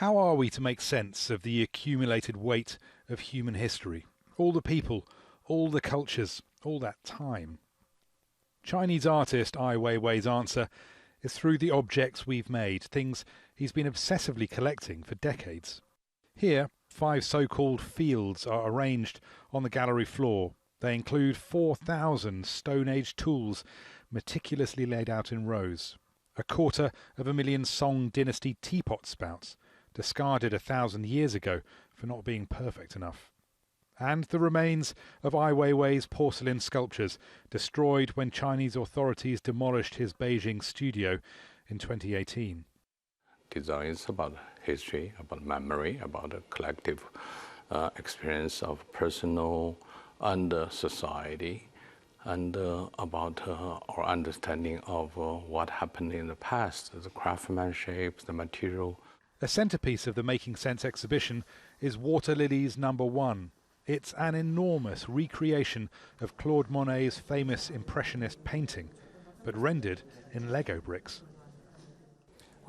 How are we to make sense of the accumulated weight of human history? All the people, all the cultures, all that time. Chinese artist Ai Weiwei's answer is through the objects we've made, things he's been obsessively collecting for decades. Here, 5 so-called fields are arranged on the gallery floor. They include 4,000 Stone Age tools meticulously laid out in rows. 250,000 Song Dynasty teapot spouts, discarded 1,000 years ago for not being perfect enough. And the remains of Ai Weiwei's porcelain sculptures, destroyed when Chinese authorities demolished his Beijing studio in 2018. Design is about history, about memory, about a collective experience of personal and society, and about our understanding of what happened in the past, the craftsmanship, the material. A centrepiece of the Making Sense exhibition is Water Lilies No. 1. It's an enormous recreation of Claude Monet's famous Impressionist painting, but rendered in Lego bricks.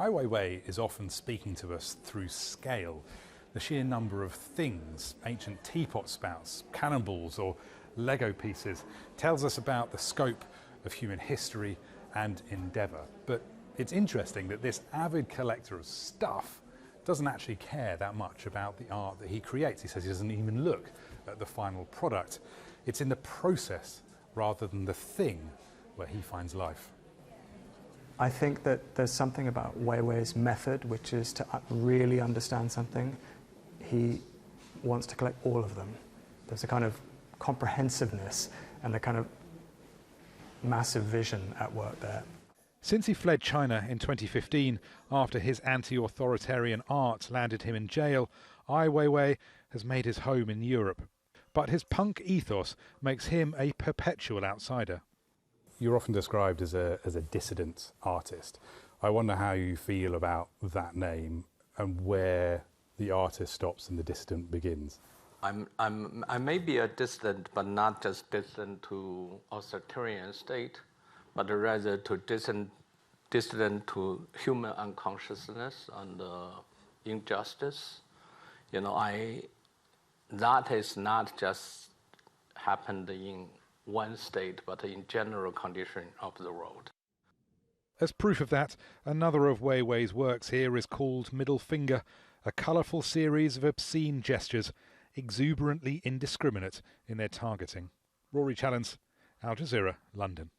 Ai Weiwei is often speaking to us through scale. The sheer number of things, ancient teapot spouts, cannonballs or Lego pieces, tells us about the scope of human history and endeavour. But it's interesting that this avid collector of stuff doesn't actually care that much about the art that he creates. He says he doesn't even look at the final product. It's in the process rather than the thing where he finds life. I think that there's something about Weiwei's method, which is to really understand something. He wants to collect all of them. There's a kind of comprehensiveness and a kind of massive vision at work there. Since he fled China in 2015 after his anti-authoritarian art landed him in jail, Ai Weiwei has made his home in Europe. But his punk ethos makes him a perpetual outsider. You're often described as a dissident artist. I wonder how you feel about that name and where the artist stops and the dissident begins. I may be a dissident, but not just dissident to authoritarian state, but rather to dissident to human unconsciousness and injustice. You know, that is not just happened in one state, but in general condition of the world. As proof of that, another of Weiwei's works here is called Middle Finger, a colourful series of obscene gestures, exuberantly indiscriminate in their targeting. Rory, Challands, Al Jazeera, London.